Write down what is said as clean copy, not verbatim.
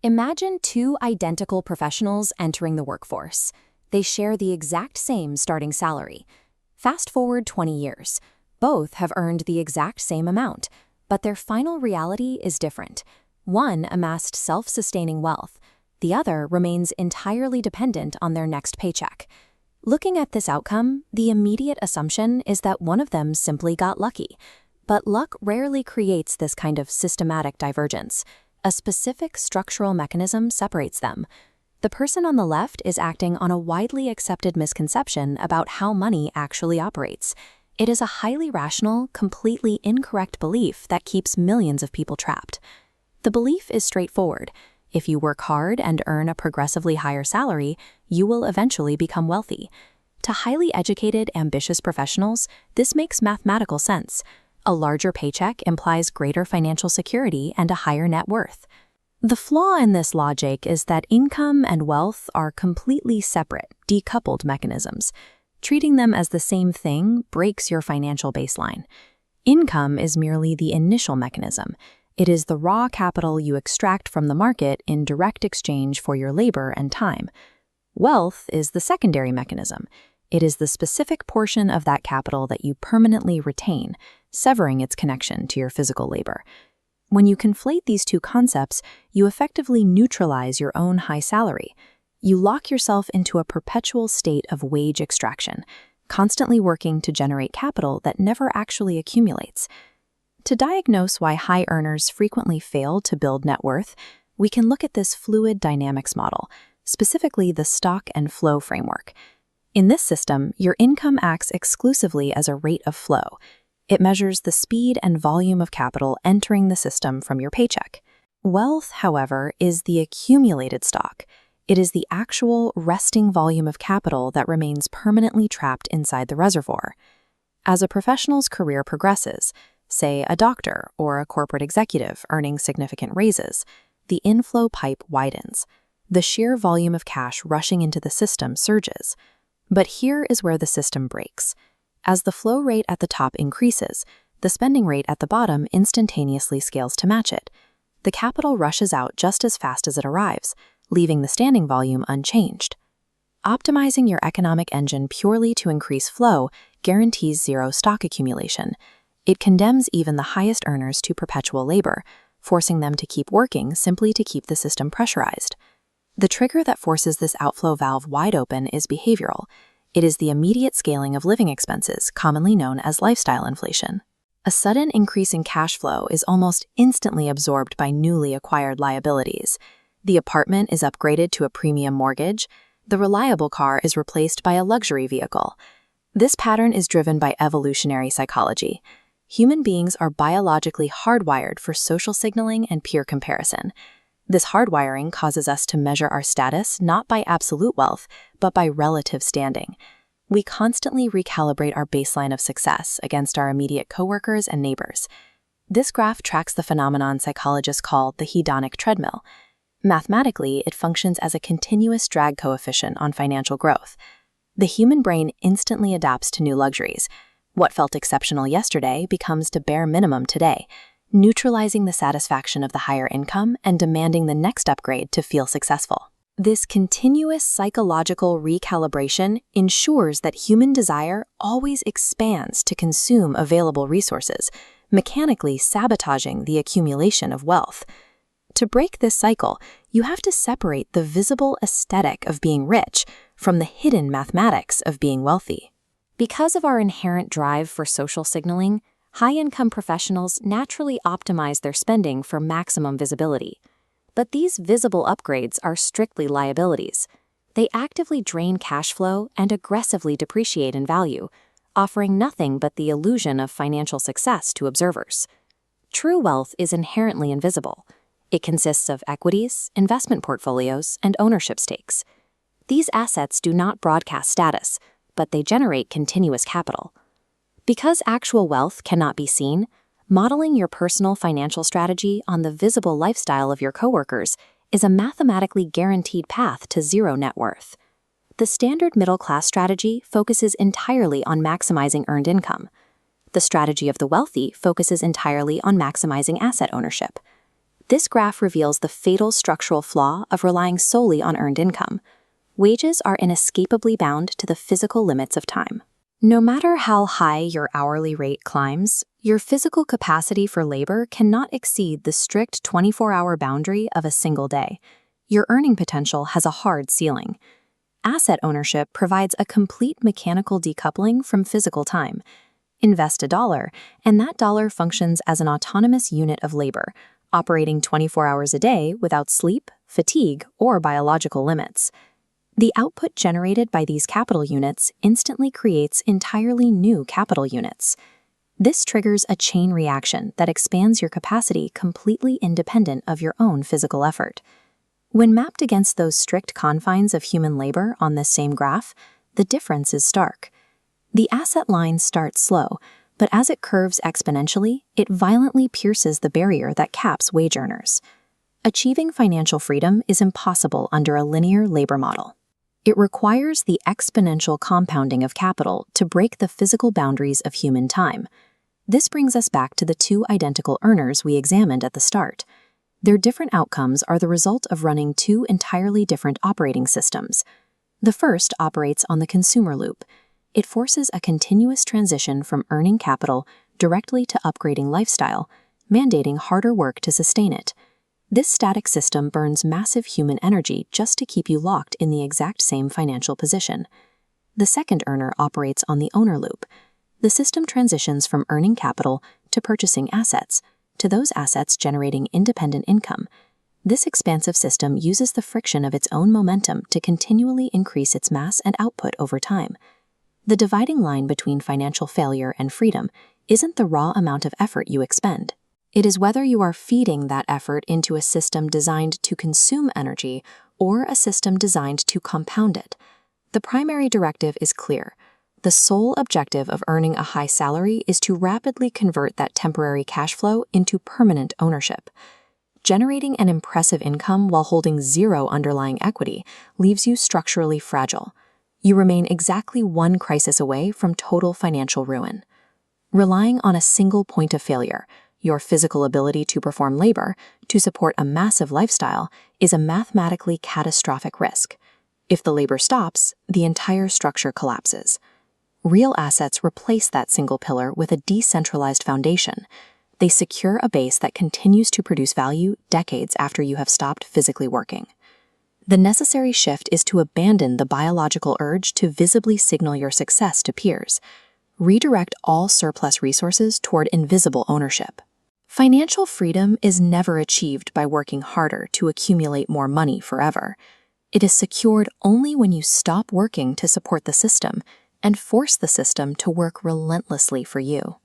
Imagine two identical professionals entering the workforce. They share the exact same starting salary. Fast forward 20 years. Both have earned the exact same amount, but their final reality is different. One amassed self-sustaining wealth. The other remains entirely dependent on their next paycheck. Looking at this outcome, the immediate assumption is that one of them simply got lucky. But luck rarely creates this kind of systematic divergence. A specific structural mechanism separates them. The person on the left is acting on a widely accepted misconception about how money actually operates. It is a highly rational, completely incorrect belief that keeps millions of people trapped. The belief is straightforward. If you work hard and earn a progressively higher salary, you will eventually become wealthy. To highly educated, ambitious professionals, this makes mathematical sense. A larger paycheck implies greater financial security and a higher net worth. The flaw in this logic is that income and wealth are completely separate, decoupled mechanisms. Treating them as the same thing breaks your financial baseline. Income is merely the initial mechanism. It is the raw capital you extract from the market in direct exchange for your labor and time. Wealth is the secondary mechanism. It is the specific portion of that capital that you permanently retain, severing its connection to your physical labor. When you conflate these two concepts, you effectively neutralize your own high salary. You lock yourself into a perpetual state of wage extraction, constantly working to generate capital that never actually accumulates. To diagnose why high earners frequently fail to build net worth, we can look at this fluid dynamics model, specifically the stock and flow framework. In this system, your income acts exclusively as a rate of flow. It measures the speed and volume of capital entering the system from your paycheck. Wealth, however, is the accumulated stock. It is the actual resting volume of capital that remains permanently trapped inside the reservoir. As a professional's career progresses, say a doctor or a corporate executive earning significant raises, the inflow pipe widens. The sheer volume of cash rushing into the system surges. But here is where the system breaks. As the flow rate at the top increases, the spending rate at the bottom instantaneously scales to match it. The capital rushes out just as fast as it arrives, leaving the standing volume unchanged. Optimizing your economic engine purely to increase flow guarantees zero stock accumulation. It condemns even the highest earners to perpetual labor, forcing them to keep working simply to keep the system pressurized. The trigger that forces this outflow valve wide open is behavioral. It is the immediate scaling of living expenses, commonly known as lifestyle inflation. A sudden increase in cash flow is almost instantly absorbed by newly acquired liabilities. The apartment is upgraded to a premium mortgage. The reliable car is replaced by a luxury vehicle. This pattern is driven by evolutionary psychology. Human beings are biologically hardwired for social signaling and peer comparison. This hardwiring causes us to measure our status not by absolute wealth, but by relative standing. We constantly recalibrate our baseline of success against our immediate coworkers and neighbors. This graph tracks the phenomenon psychologists call the hedonic treadmill. Mathematically, it functions as a continuous drag coefficient on financial growth. The human brain instantly adapts to new luxuries. What felt exceptional yesterday becomes to bare minimum today, neutralizing the satisfaction of the higher income and demanding the next upgrade to feel successful. This continuous psychological recalibration ensures that human desire always expands to consume available resources, mechanically sabotaging the accumulation of wealth. To break this cycle, you have to separate the visible aesthetic of being rich from the hidden mathematics of being wealthy. Because of our inherent drive for social signaling, high-income professionals naturally optimize their spending for maximum visibility. But these visible upgrades are strictly liabilities. They actively drain cash flow and aggressively depreciate in value, offering nothing but the illusion of financial success to observers. True wealth is inherently invisible. It consists of equities, investment portfolios, and ownership stakes. These assets do not broadcast status, but they generate continuous capital. Because actual wealth cannot be seen, modeling your personal financial strategy on the visible lifestyle of your coworkers is a mathematically guaranteed path to zero net worth. The standard middle-class strategy focuses entirely on maximizing earned income. The strategy of the wealthy focuses entirely on maximizing asset ownership. This graph reveals the fatal structural flaw of relying solely on earned income. Wages are inescapably bound to the physical limits of time. No matter how high your hourly rate climbs, your physical capacity for labor cannot exceed the strict 24-hour boundary of a single day. Your earning potential has a hard ceiling. Asset ownership provides a complete mechanical decoupling from physical time. Invest $1, and that dollar functions as an autonomous unit of labor, operating 24 hours a day without sleep, fatigue, or biological limits. The output generated by these capital units instantly creates entirely new capital units. This triggers a chain reaction that expands your capacity completely independent of your own physical effort. When mapped against those strict confines of human labor on this same graph, the difference is stark. The asset line starts slow, but as it curves exponentially, it violently pierces the barrier that caps wage earners. Achieving financial freedom is impossible under a linear labor model. It requires the exponential compounding of capital to break the physical boundaries of human time. This brings us back to the two identical earners we examined at the start. Their different outcomes are the result of running two entirely different operating systems. The first operates on the consumer loop. It forces a continuous transition from earning capital directly to upgrading lifestyle, mandating harder work to sustain it. This static system burns massive human energy just to keep you locked in the exact same financial position. The second earner operates on the owner loop. The system transitions from earning capital to purchasing assets, to those assets generating independent income. This expansive system uses the friction of its own momentum to continually increase its mass and output over time. The dividing line between financial failure and freedom isn't the raw amount of effort you expend. It is whether you are feeding that effort into a system designed to consume energy or a system designed to compound it. The primary directive is clear. The sole objective of earning a high salary is to rapidly convert that temporary cash flow into permanent ownership. Generating an impressive income while holding zero underlying equity leaves you structurally fragile. You remain exactly one crisis away from total financial ruin. Relying on a single point of failure, your physical ability to perform labor, to support a massive lifestyle, is a mathematically catastrophic risk. If the labor stops, the entire structure collapses. Real assets replace that single pillar with a decentralized foundation. They secure a base that continues to produce value decades after you have stopped physically working. The necessary shift is to abandon the biological urge to visibly signal your success to peers. Redirect all surplus resources toward invisible ownership. Financial freedom is never achieved by working harder to accumulate more money forever. It is secured only when you stop working to support the system and force the system to work relentlessly for you.